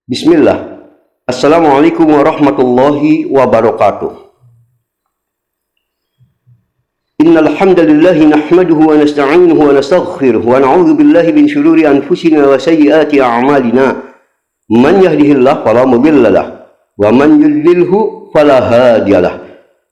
Bismillah. Assalamualaikum warahmatullahi wabarakatuh. Innal hamdalillah nahmaduhu wa nasta'inuhu wa nastaghfiruh wa na'udzu billahi min shururi anfusina wa sayyiati a'malina. Man yahdihillahu fala mudilla lahu wa man yudlilhu fala hadiyalah.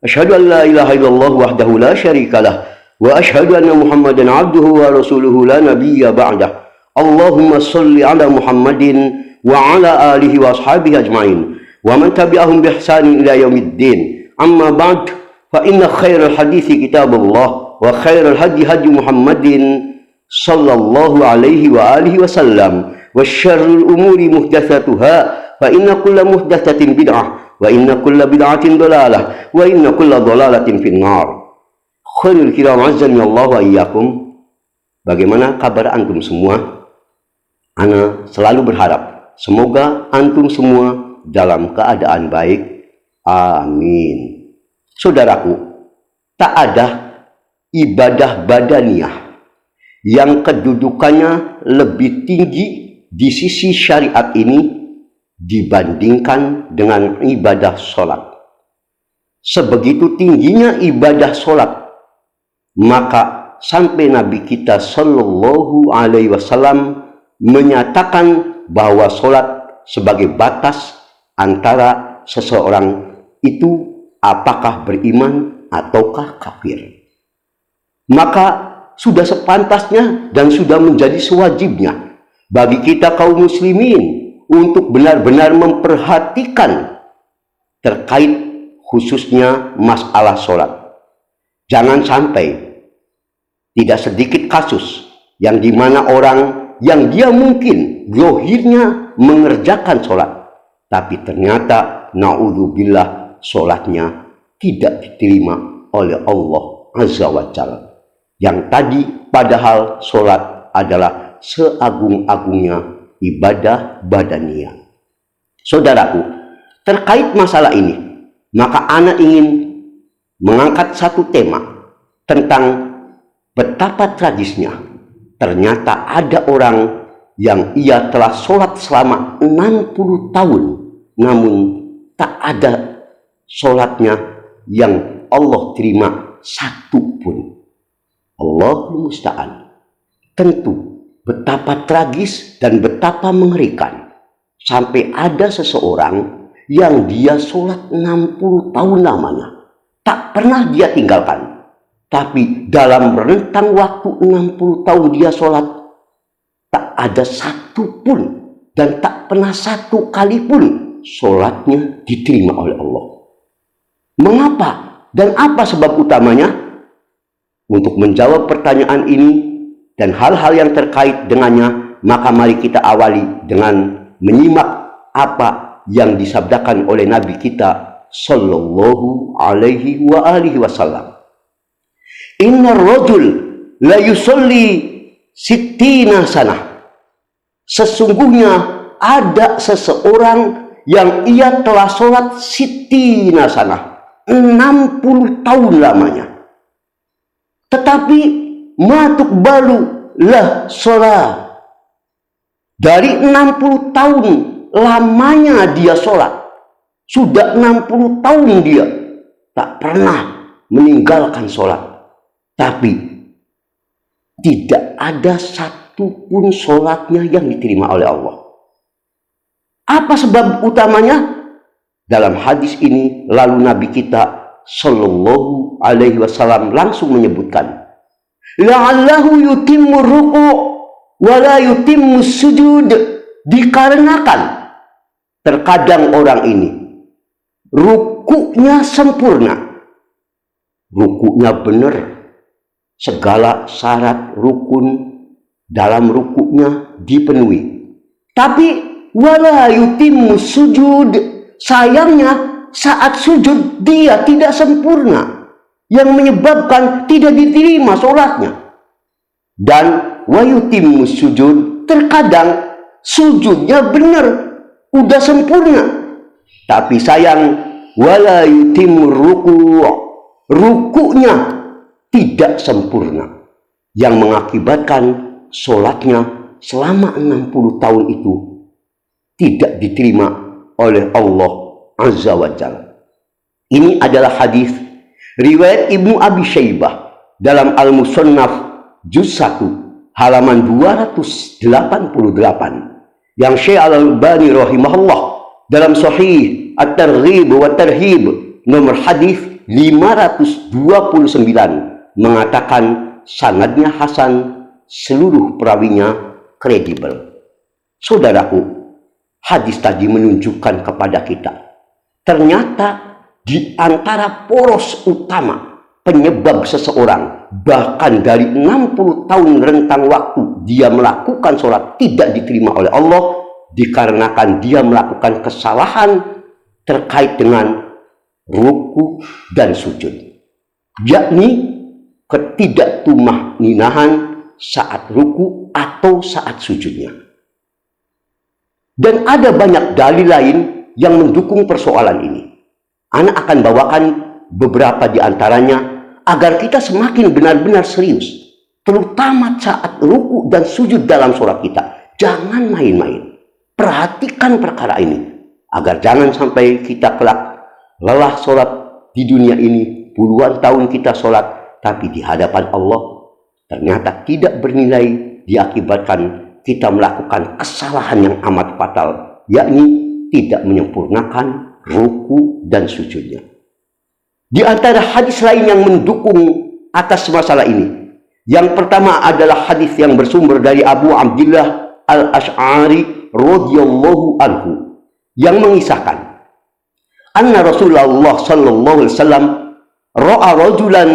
Asyhadu an la ilaha illallah wahdahu la syarika lah wa asyhadu anna Muhammadan 'abduhu wa rasuluhu la nabiyya ba'dah. Allahumma shalli ala Muhammadin wa ala alihi wa ashabihi ajma'in wa man tabi'ahum bi ihsanin ila yaumiddin. Amma ba'd, fa inna khairal hadithi kitabullah wa khairal hadi hadi Muhammadin sallallahu alaihi wa alihi wasallam wa syarrul umuri muhdatsatuha fa inna kulla muhdatsatin bid'ah wa inna kulla bid'atin dhalalah wa inna kulla dhalalatin finnar. Khairul kiram azzani Allah wa iyyakum. Bagaimana kabar antum semua? Ana selalu berharap semoga antum semua dalam keadaan baik. Amin. Saudaraku, tak ada ibadah badaniyah yang kedudukannya lebih tinggi di sisi syariat ini dibandingkan dengan ibadah sholat. Sebegitu tingginya ibadah sholat, maka sampai Nabi kita Sallallahu Alaihi Wasallam menyatakan bahwa sholat sebagai batas antara seseorang itu apakah beriman ataukah kafir. Maka sudah sepantasnya dan sudah menjadi sewajibnya bagi kita kaum muslimin untuk benar-benar memperhatikan terkait khususnya masalah sholat. Jangan sampai tidak sedikit kasus yang dimana orang yang dia mungkin zahirnya mengerjakan sholat, tapi ternyata na'udzubillah sholatnya tidak diterima oleh Allah Azza wa Jalla. Yang tadi padahal sholat adalah seagung-agungnya ibadah badaniyah. Saudaraku, terkait masalah ini, maka ana ingin mengangkat satu tema tentang betapa tragisnya ternyata ada orang yang ia telah sholat selama 60 tahun namun tak ada sholatnya yang Allah terima satu pun. Allahul musta'an. Tentu betapa tragis dan betapa mengerikan sampai ada seseorang yang dia sholat 60 tahun lamanya tak pernah dia tinggalkan. Tapi dalam rentang waktu 60 tahun dia sholat, tak ada satu pun dan tak pernah satu kali pun sholatnya diterima oleh Allah. Mengapa dan apa sebab utamanya? Untuk menjawab pertanyaan ini dan hal-hal yang terkait dengannya, maka mari kita awali dengan menyimak apa yang disabdakan oleh Nabi kita Sallallahu Alaihi wa alihi Wasallam. Inna rajul la yusalli sittina sanah. Sesungguhnya ada seseorang yang ia telah sholat sittina sanah, 60 tahun lamanya. Tetapi matuk balu lah sholat. Dari 60 tahun lamanya dia sholat, sudah 60 tahun dia tak pernah meninggalkan sholat. Tapi tidak ada satu pun sholatnya yang diterima oleh Allah. Apa sebab utamanya? Dalam hadis ini lalu Nabi kita Sallallahu Alaihi Wasallam langsung menyebutkan, la'allahu yutimmu ruku' wa la yutimmu sujud. Dikarenakan terkadang orang ini rukuknya sempurna, rukuknya benar, segala syarat rukun dalam rukuknya dipenuhi. Tapi wala yutimmu sujud, sayangnya saat sujud dia tidak sempurna, yang menyebabkan tidak diterima sholatnya. Dan wa yutimmu sujud, terkadang sujudnya benar, udah sempurna, tapi sayang wala yutimmu ruku', rukuknya tidak sempurna, yang mengakibatkan sholatnya selama 60 tahun itu tidak diterima oleh Allah Azza wa Jalla. Ini adalah hadis riwayat Ibnu Abi Syaibah dalam Al-Musannaf juz 1 halaman 288 yang Syekh Al-Albani rahimahullah dalam Sahih At-Targhib wa Tarhib nomor hadis 529 mengatakan sanadnya hasan, seluruh perawinya kredibel. Saudaraku, hadis tadi menunjukkan kepada kita ternyata di antara poros utama penyebab seseorang bahkan dari 60 tahun rentang waktu dia melakukan sholat tidak diterima oleh Allah dikarenakan dia melakukan kesalahan terkait dengan ruku dan sujud, yakni ketidaktumahninaan saat ruku atau saat sujudnya. Dan ada banyak dalil lain yang mendukung persoalan ini. Anak akan bawakan beberapa di antaranya agar kita semakin benar-benar serius, terutama saat ruku dan sujud dalam sholat kita. Jangan main-main. Perhatikan perkara ini agar jangan sampai kita kelak lelah sholat di dunia ini, puluhan tahun kita sholat, tapi di hadapan Allah ternyata tidak bernilai diakibatkan kita melakukan kesalahan yang amat fatal, yakni tidak menyempurnakan ruku dan sujudnya. Di antara hadis lain yang mendukung atas masalah ini, yang pertama adalah hadis yang bersumber dari Abu Abdillah Al-Asy'ari radhiyallahu anhu yang mengisahkan anna Rasulullah sallallahu alaihi wasallam ra'a rajulan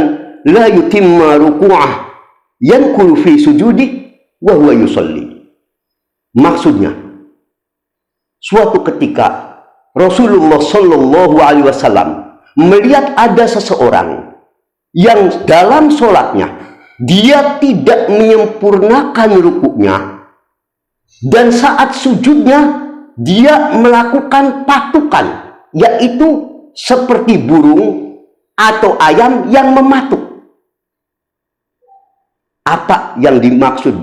la yutimma ruku'ah yankulu fi sujudi wa huwa yusalli. Maksudnya, suatu ketika Rasulullah sallallahu alaihi wasallam melihat ada seseorang yang dalam sholatnya dia tidak menyempurnakan rukuknya dan saat sujudnya dia melakukan patukan, yaitu seperti burung atau ayam yang mematuk. Apa yang dimaksud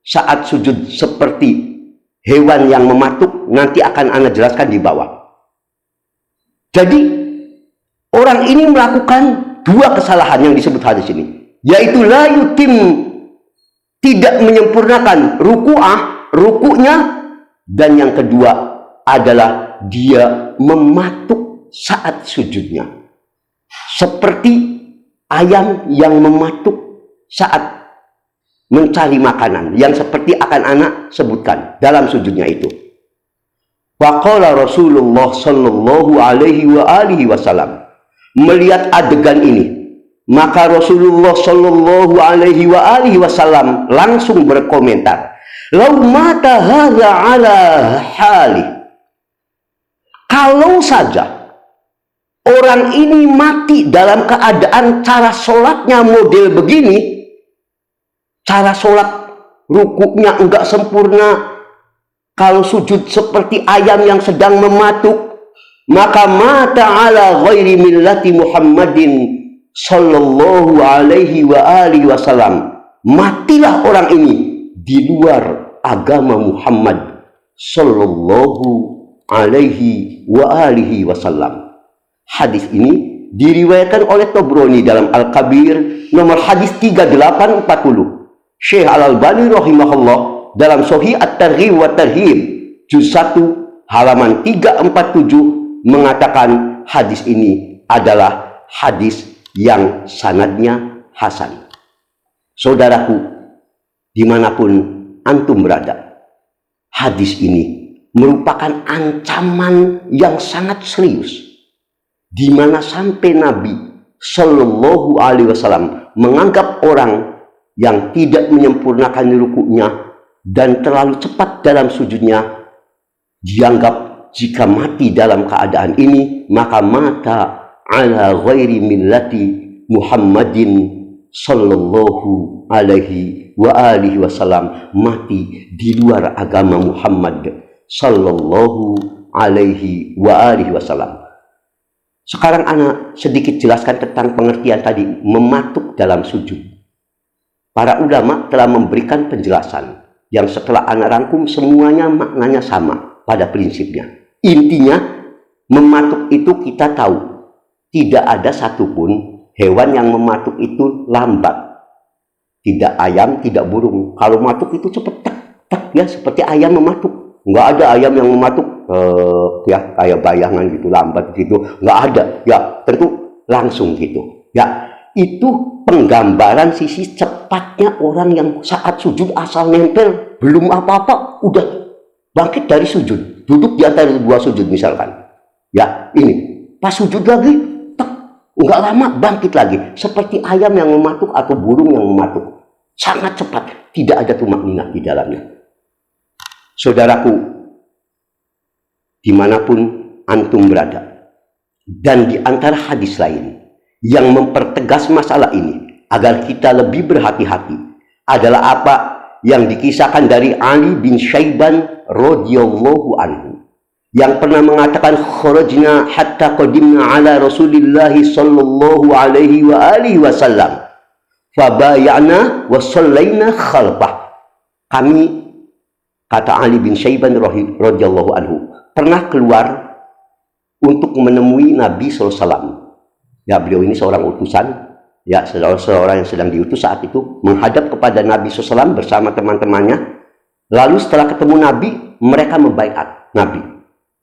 saat sujud seperti hewan yang mematuk nanti akan Anda jelaskan di bawah. Jadi orang ini melakukan dua kesalahan yang disebut hadis ini, yaitu la yutim, tidak menyempurnakan rukunya, dan yang kedua adalah dia mematuk saat sujudnya seperti ayam yang mematuk saat mencari makanan, yang seperti akan anak sebutkan dalam sujudnya itu. Faqala Rasulullah sallallahu alaihi wa alihi wasallam, melihat adegan ini, maka Rasulullah sallallahu alaihi wa alihi wasallam langsung berkomentar, "Lau mata hadza ala hali." Kalau saja orang ini mati dalam keadaan cara sholatnya model begini, cara sholat rukuknya enggak sempurna, kalau sujud seperti ayam yang sedang mematuk, maka mata ala ghairi millati Muhammadin sallallahu alaihi wa alihi wasallam, matilah orang ini di luar agama Muhammad sallallahu alaihi wa alihi wasallam. Hadis ini diriwayatkan oleh Tabrani dalam Al-Kabir nomor hadis 3840. Syekh Al-Albani rahimahullah dalam Sahih At-Targhib wa Tarhib juz 1 halaman 347 mengatakan hadis ini adalah hadis yang sanadnya hasan. Saudaraku, dimanapun antum berada, hadis ini merupakan ancaman yang sangat serius, di mana sampai Nabi Shallallahu Alaihi Wasallam menganggap orang yang tidak menyempurnakan rukuknya dan terlalu cepat dalam sujudnya, dianggap jika mati dalam keadaan ini maka mata ala ghairi millati Muhammadin Sallallahu Alaihi wa alihi Wasallam, mati di luar agama Muhammad Sallallahu Alaihi wa alihi Wasallam. Sekarang anak sedikit jelaskan tentang pengertian tadi mematuk dalam sujud. Para ulama telah memberikan penjelasan yang setelah anak rangkum semuanya maknanya sama. pada prinsipnya. Intinya, mematuk itu kita tahu, tidak ada satupun hewan yang mematuk itu lambat. Tidak ayam, tidak burung. Kalau matuk itu cepat, tak, ya, seperti ayam mematuk. Nggak ada ayam yang mematuk, ya, kayak bayangan gitu, lambat gitu. Nggak ada, ya, tentu langsung gitu. Ya, itu penggambaran sisi cepatnya orang yang saat sujud asal nempel, belum apa-apa, udah bangkit dari sujud. Duduk di antara dua sujud misalkan. Ya, ini. Pas sujud lagi, nggak lama bangkit lagi, seperti ayam yang mematuk atau burung yang mematuk. Sangat cepat, tidak ada tumak ninah di dalamnya. Saudaraku, dimanapun antum berada, dan di antara hadis lain yang mempertegas masalah ini agar kita lebih berhati-hati adalah apa yang dikisahkan dari Ali bin Syaiban radhiyallahu anhu, yang pernah mengatakan, kharajna hatta qadimna ala Rasulillah sallallahu alaihi wa alihi wasallam fabayana wa sallaina khalfah. Kami, kata Ali bin Syaiban radhiyallahu anhu, pernah keluar untuk menemui Nabi SAW. Ya, beliau ini seorang utusan, ya, seorang yang sedang diutus saat itu, menghadap kepada Nabi SAW bersama teman-temannya. Lalu setelah ketemu Nabi, mereka membaiat Nabi,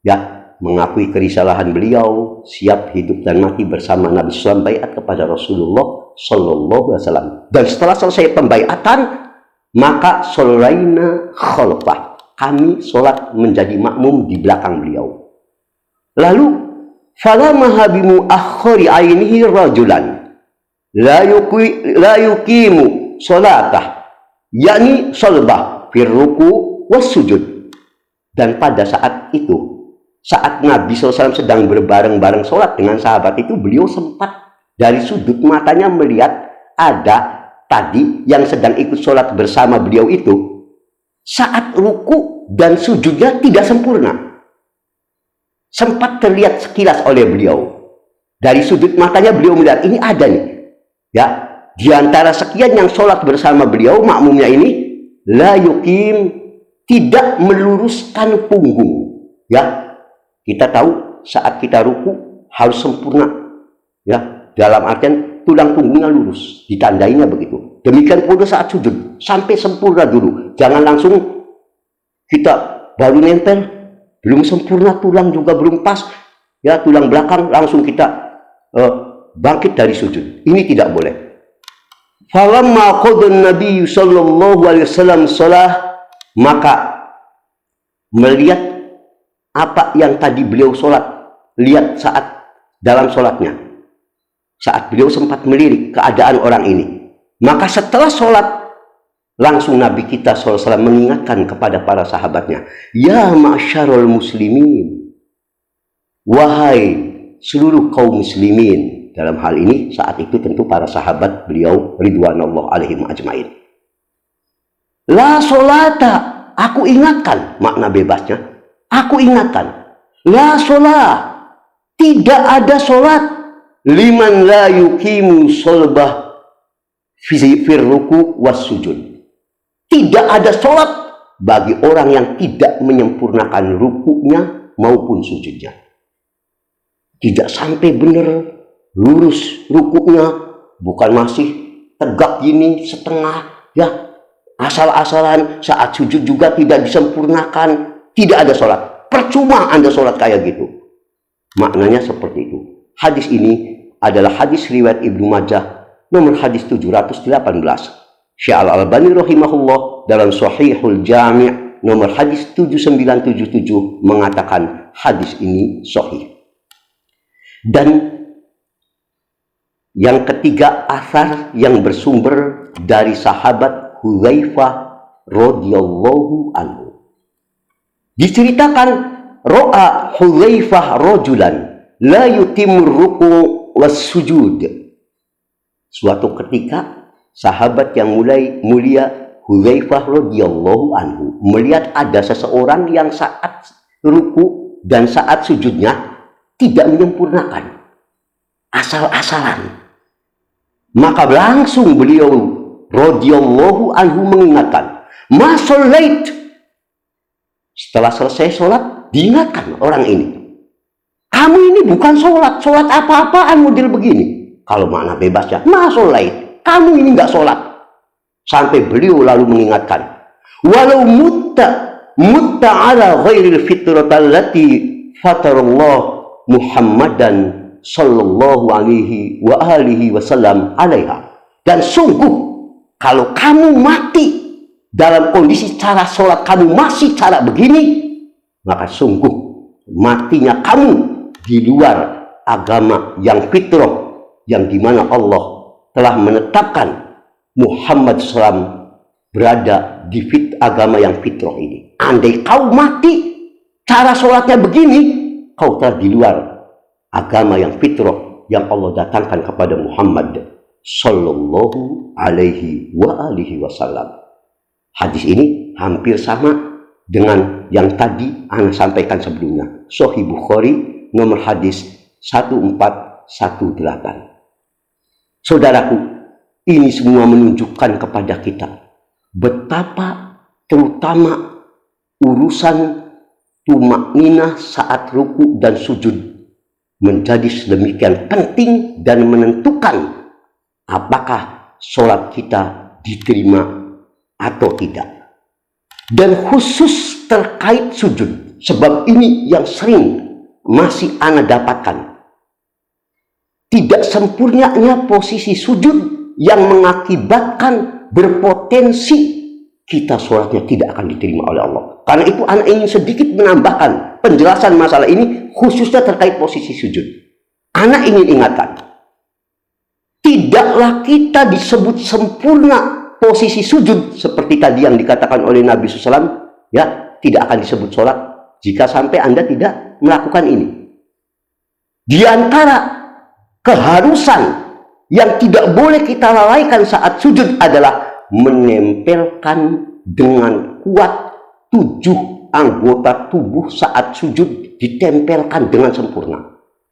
ya, mengakui kerisalahan beliau, siap hidup dan mati bersama Nabi SAW, baiat kepada Rasulullah Sallallahu Alaihi Wasallam. Dan setelah selesai pembaiatan, maka sholaina khalfah, kami sholat menjadi makmum di belakang beliau. Lalu falamaha bimu akhari ainihi rajulan la yuqimu sholatah, yakni sholbah firruku was sujud. Dan pada saat itu, saat Nabi SAW sedang berbareng-bareng sholat dengan sahabat itu, beliau sempat dari sudut matanya melihat ada tadi yang sedang ikut sholat bersama beliau itu, saat ruku dan sujudnya tidak sempurna. Sempat terlihat sekilas oleh beliau. Dari sudut matanya beliau melihat, ini ada nih, ya, di antara sekian yang sholat bersama beliau, makmumnya ini, la yuqim, tidak meluruskan punggung. Ya, kita tahu saat kita ruku harus sempurna, ya, dalam artian tulang punggungnya lurus, ditandainya begitu. Demikian pula saat sujud, sampai sempurna dulu. Jangan langsung kita baru nempel, belum sempurna, tulang juga belum pas, ya, tulang belakang langsung kita bangkit dari sujud. Ini tidak boleh. Falamma qadan Nabi sallallahu alaihi wasallam shalah, maka melihat apa yang tadi beliau sholat, lihat saat dalam sholatnya, saat beliau sempat melirik keadaan orang ini, maka setelah sholat langsung Nabi kita SAW mengingatkan kepada para sahabatnya, ya ma'syarul muslimin, wahai seluruh kaum muslimin. Dalam hal ini saat itu tentu para sahabat beliau ridwanullah alaihim ajmain. La sholata, aku ingatkan, makna bebasnya, aku ingatkan, la sholat, tidak ada sholat, liman la yuqimu sholbah firruku was sujud. Tidak ada sholat bagi orang yang tidak menyempurnakan rukunya maupun sujudnya. Tidak sampai benar lurus rukunya, bukan masih tegak gini setengah, ya, asal-asalan. Saat sujud juga tidak disempurnakan, tidak ada sholat. Percuma Anda sholat kayak gitu. Maknanya seperti itu. Hadis ini adalah hadis riwayat Ibnu Majah nomor hadis 718. Syekh Al-Albani rahimahullah dalam Shahihul Jami' nomor hadis 7977 mengatakan hadis ini sahih. Dan yang ketiga, asar yang bersumber dari sahabat Hudzaifah radhiyallahu anhu. Diceritakan, ro'a Hudzaifah rajulan la yutimur ruku was sujud. Suatu ketika sahabat yang mulia Hudzaifah radhiyallahu anhu melihat ada seseorang yang saat ruku dan saat sujudnya tidak menyempurnakan, asal-asalan. Maka langsung beliau radhiyallahu anhu mengingatkan, ma shallait. Setelah selesai sholat, diingatkan orang ini. Kamu ini bukan sholat apa-apaan model begini. Kalau makna bebasnya, ma sholat. Kamu ini nggak sholat. Sampai beliau lalu mengingatkan, walau mutta ala ghairil fitrati fatarallah Muhammadan sallallahu alaihi wa alihi wasallam alaiha. Dan sungguh kalau kamu mati dalam kondisi cara sholat kamu masih cara begini, maka sungguh matinya kamu di luar agama yang fitrah, yang dimana Allah telah menetapkan Muhammad SAW berada di agama yang fitrah ini. Andai kau mati cara sholatnya begini, kau telah di luar agama yang fitrah yang Allah datangkan kepada Muhammad sallallahu alaihi wa alihi wasallam. Hadis ini hampir sama dengan yang tadi Ana sampaikan sebelumnya. Sahih Bukhari nomor hadis 1418. Saudaraku, ini semua menunjukkan kepada kita betapa terutama urusan tumakninah saat ruku dan sujud menjadi sedemikian penting dan menentukan apakah sholat kita diterima atau tidak. Dan khusus terkait sujud, sebab ini yang sering masih Ana dapatkan. Tidak sempurnanya posisi sujud yang mengakibatkan berpotensi kita sholatnya tidak akan diterima oleh Allah. Karena itu Ana ingin sedikit menambahkan penjelasan masalah ini khususnya terkait posisi sujud. Ana ingin ingatkan, tidaklah kita disebut sempurna posisi sujud seperti tadi yang dikatakan oleh Nabi SAW, ya, tidak akan disebut sholat jika sampai Anda tidak melakukan ini. Di antara keharusan yang tidak boleh kita lalaikan saat sujud adalah menempelkan dengan kuat 7 anggota tubuh saat sujud, ditempelkan dengan sempurna.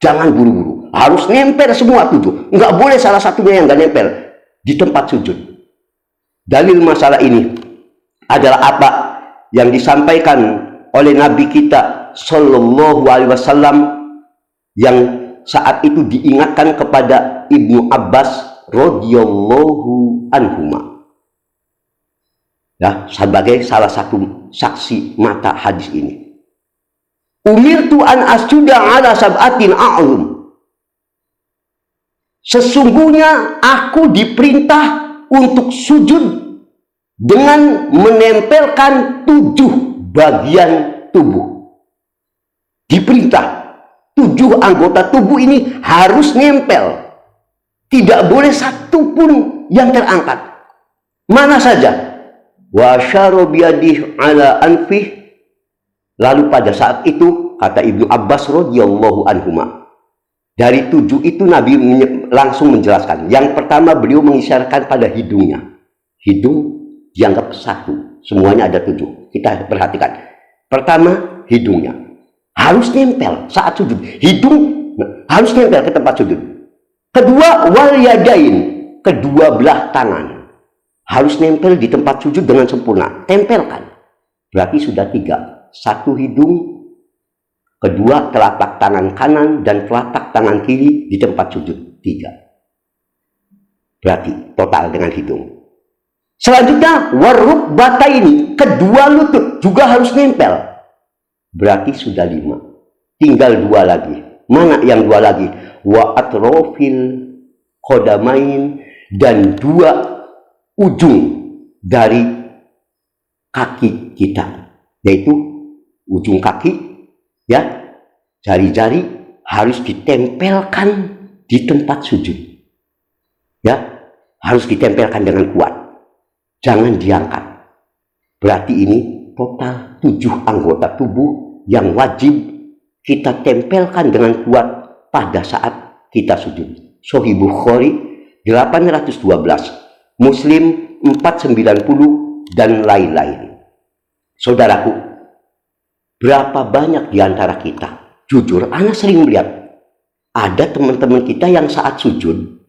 Jangan buru-buru, harus nempel semua 7. Nggak boleh salah satunya yang nggak nempel di tempat sujud. Dalil masalah ini adalah apa yang disampaikan oleh Nabi kita Sallallahu Alaihi Wasallam yang saat itu diingatkan kepada Ibnu Abbas radhiyallahu anhuma, ya, sebagai salah satu saksi mata hadis ini. Umirtu an asjuda ala sab'atin a'lum. Sesungguhnya aku diperintah untuk sujud dengan menempelkan 7 bagian tubuh. Diperintah 7 anggota tubuh ini harus nempel. Tidak boleh satu pun yang terangkat. Mana saja. Wa asyara biyadihi ala anfih. Lalu pada saat itu kata Ibnu Abbas radhiyallahu anhuma, dari 7 itu Nabi langsung menjelaskan. Yang pertama beliau mengisyaratkan pada hidungnya. Hidung dianggap 1. Semuanya ada 7. Kita perhatikan. Pertama hidungnya harus nempel saat sujud. Hidung harus nempel ke tempat sujud. Kedua, wal yadain, kedua belah tangan harus nempel di tempat sujud dengan sempurna. Tempelkan. Berarti sudah 3. 1 hidung, kedua telapak tangan kanan dan telapak tangan kiri di tempat sujud. 3. Berarti total dengan hidung. Selanjutnya warukbataini, kedua lutut juga harus nempel. Berarti sudah 5. Tinggal 2 lagi. Mana yang 2 lagi? Wa atrofil qadamain, dan 2 ujung dari kaki kita, yaitu ujung kaki, ya, jari-jari harus ditempelkan di tempat sujud, ya, harus ditempelkan dengan kuat, jangan diangkat. Berarti ini total 7 anggota tubuh yang wajib kita tempelkan dengan kuat pada saat kita sujud. Sahih Bukhari 812, Muslim 490, dan lain-lain. Saudaraku, berapa banyak di antara kita, jujur, Ana sering melihat ada teman-teman kita yang saat sujud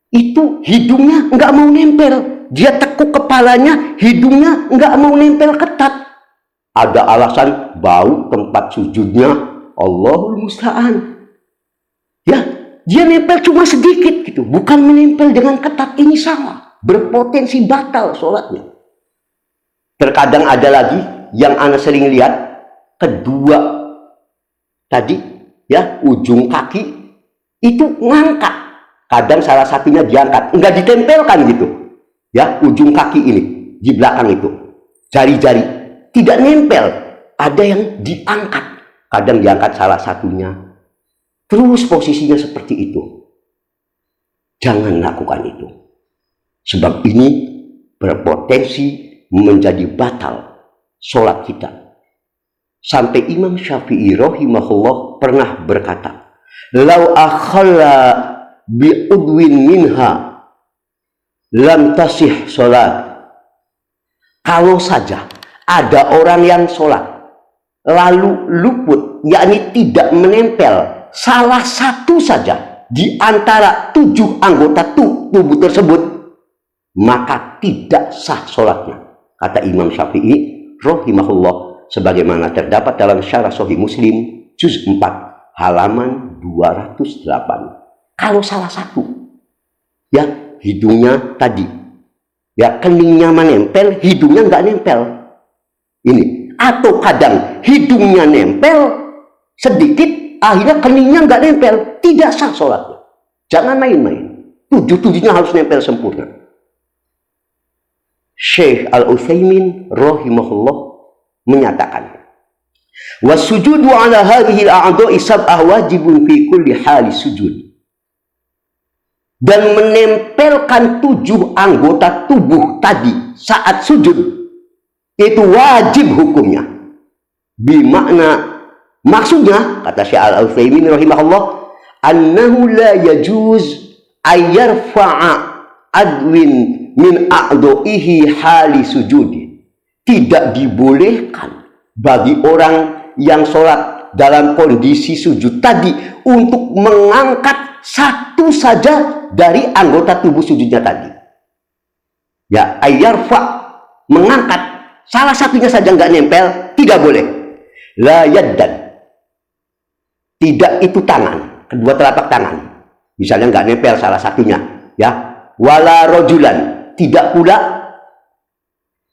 itu hidungnya nggak mau nempel. Dia tekuk kepalanya, hidungnya nggak mau nempel ketat. ada alasan bau tempat sujudnya, Allahul musta'an. Ya, dia nempel cuma sedikit gitu, bukan menempel dengan ketat. Ini salah, berpotensi batal sholatnya. Terkadang ada lagi yang ana sering lihat, kedua tadi ya, ujung kaki itu ngangkat, kadang salah satunya diangkat, enggak ditempelkan gitu ya, ujung kaki ini di belakang itu, jari-jari tidak nempel, ada yang diangkat, kadang diangkat salah satunya, terus posisinya seperti itu. Jangan lakukan itu, sebab ini berpotensi menjadi batal sholat kita. Sampai Imam Syafi'i rahimahullah pernah berkata, "Lau akhalla bi'udwin minha lam tasih sholat." Kalau saja ada orang yang sholat lalu luput, yakni tidak menempel salah satu saja di antara 7 anggota tubuh tersebut, maka tidak sah sholatnya, kata Imam Syafi'i rahimahullah, sebagaimana terdapat dalam Syarah Sahih Muslim juz 4 halaman 208. Kalau salah satu ya, hidungnya tadi ya, keningnya menempel, hidungnya nggak nempel ini, atau kadang hidungnya nempel sedikit, akhirnya keningnya nggak nempel, tidak sah sholatnya. Jangan main-main, 7-7-nya harus nempel sempurna. Syekh Al-Utsaimin rahimahullah menyatakan, "Wasujudu ala hadhihi al-a'dha'i sab'ah wajibun fi kulli hali sujud." Dan menempelkan 7 anggota tubuh tadi saat sujud itu wajib hukumnya. Bimakna, maksudnya kata Syekh Al-Utsaimin rahimahullah, annahu la yajuz ayyarfa'a adwin min a'dha'ihi hali sujudi. Tidak dibolehkan bagi orang yang sholat dalam kondisi sujud tadi untuk mengangkat satu saja dari anggota tubuh sujudnya tadi. Ya, ayyarfa, mengangkat salah satunya saja nggak nempel, tidak boleh. La yaddan, tidak itu tangan, kedua telapak tangan, misalnya nggak nempel salah satunya, ya. Wala rojulan, tidak pula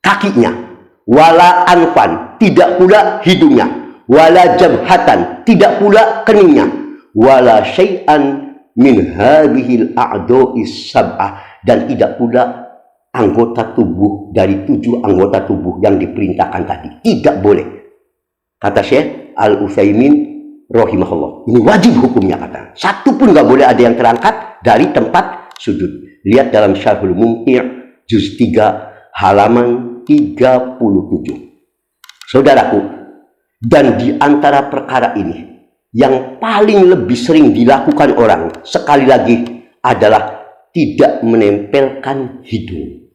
kakinya. Wala anfan, tidak pula hidungnya. Wala jabhatan, tidak pula keningnya. Wala syai'an min hadhil a'dha'is sab'ah, dan tidak pula anggota tubuh dari 7 anggota tubuh yang diperintahkan tadi. Tidak boleh, kata Syekh Al-Utsaimin rahimahullah. Ini wajib hukumnya, kata. Satu pun nggak boleh ada yang terangkat dari tempat sujud. Lihat dalam Syarhul Mumti' juz 3 halaman 37. Saudaraku, dan di antara perkara ini yang paling lebih sering dilakukan orang, sekali lagi, adalah tidak menempelkan hidung.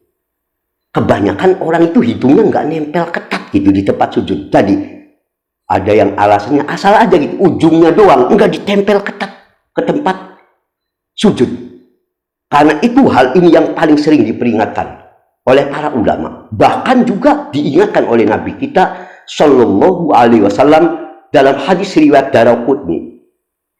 Kebanyakan orang itu hidungnya nggak nempel ketat gitu di tempat sujud. Tadi ada yang alasannya asal aja gitu, ujungnya doang, nggak ditempel ketat ke tempat sujud. Karena itu hal ini yang paling sering diperingatkan oleh para ulama. Bahkan juga diingatkan oleh Nabi kita Shallallahu Alaihi Wasallam dalam hadis riwayat Daraqutni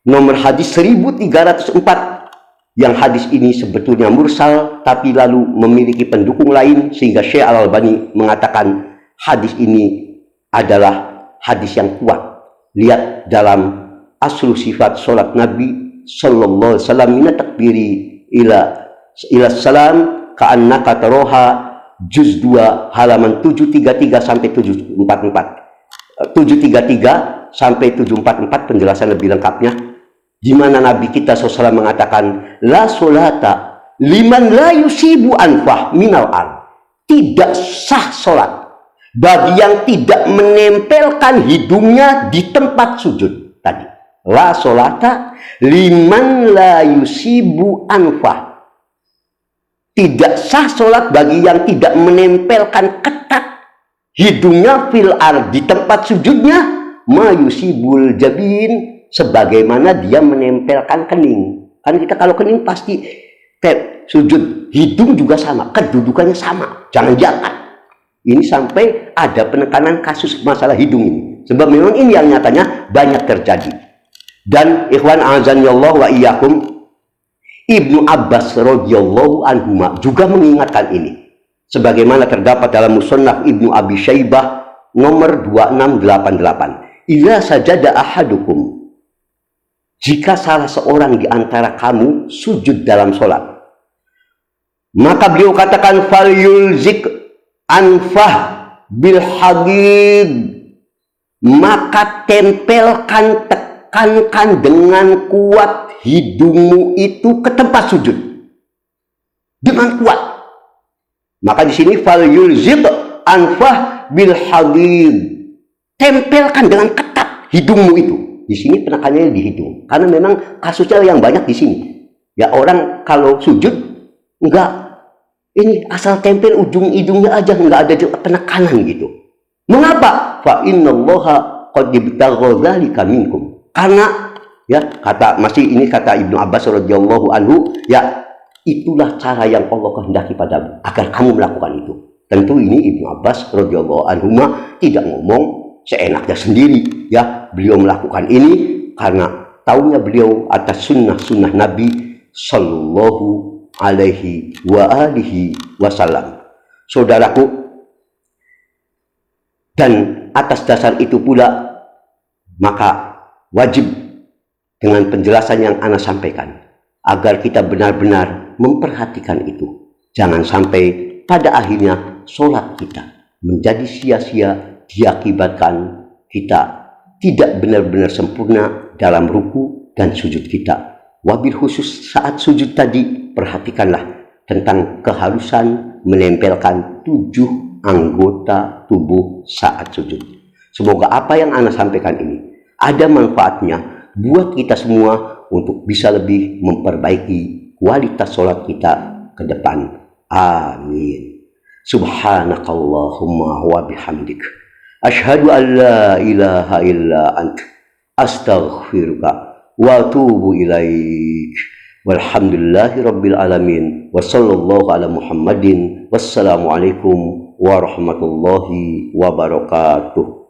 nomor hadis 1304, yang hadis ini sebetulnya mursal tapi lalu memiliki pendukung lain, sehingga Syekh Al-Albani mengatakan hadis ini adalah hadis yang kuat. Lihat dalam Aslu Sifat Salat Nabi Sallallahu Alaihi Wasallam min takbiri ila salam ka'annaka taroha juz 2 halaman 733 sampai 744. 733 sampai 744 penjelasan lebih lengkapnya, di mana Nabi kita SAW mengatakan, la solata liman la yusibu anfah minal ard. Tidak sah solat bagi yang tidak menempelkan hidungnya di tempat sujud tadi. La solata liman la yusibu anfah. Tidak sah solat bagi yang tidak menempelkan ketat hidungnya fil ard, di tempat sujudnya, ma yusibul jabin, sebagaimana dia menempelkan kening. Kan kita kalau kening pasti sujud, hidung juga sama, kedudukannya sama, jangan diangkat. Ini sampai ada penekanan kasus masalah hidung ini. Sebab memang ini yang nyatanya banyak terjadi. Dan ikhwan azanillah wa iyyakum, Ibnu Abbas radhiyallahu anhu juga mengingatkan ini. Sebagaimana terdapat dalam Musannaf Ibnu Abi Syaibah nomor 2688. Idza sajada ahadukum, jika salah seorang di antara kamu sujud dalam sholat, maka beliau katakan falyulzik anfah bil hadid, maka tempelkan, tekankan dengan kuat hidungmu itu ke tempat sujud dengan kuat. Maka di sini falyulzik anfah bil hadid, tempelkan dengan ketat hidungmu itu. Di sini penekanannya di hidung, karena memang kasusnya yang banyak di sini. Ya, orang kalau sujud enggak ini asal tempel ujung hidungnya aja, enggak ada penekanan gitu. Mengapa? Fa innallaha qad ibtagha dzalika minkum. Karena ya, kata Ibnu Abbas radhiyallahu anhu, ya itulah cara yang Allah kehendaki padamu agar kamu melakukan itu. Tentu ini Ibnu Abbas radhiyallahu anhu tidak ngomong seenaknya sendiri, ya. Beliau melakukan ini karena taunya beliau atas sunnah Nabi Sallallahu Alaihi wa alihi Wasallam. Saudaraku, dan atas dasar itu pula maka wajib dengan penjelasan yang ana sampaikan agar kita benar-benar memperhatikan itu. Jangan sampai pada akhirnya sholat kita menjadi sia-sia diakibatkan kita tidak benar-benar sempurna dalam ruku dan sujud kita. Wabil khusus saat sujud tadi, perhatikanlah tentang keharusan menempelkan 7 anggota tubuh saat sujud. Semoga apa yang ana sampaikan ini ada manfaatnya buat kita semua untuk bisa lebih memperbaiki kualitas sholat kita ke depan. Amin. Subhanakallahumma wa bihamdik, asyhadu an la ilaha illa anta, astaghfiruka wa atubu ilaik. Walhamdulillahi rabbil alamin. Wa sallallahu ala Muhammadin. Wassalamualaikum warahmatullahi wabarakatuh.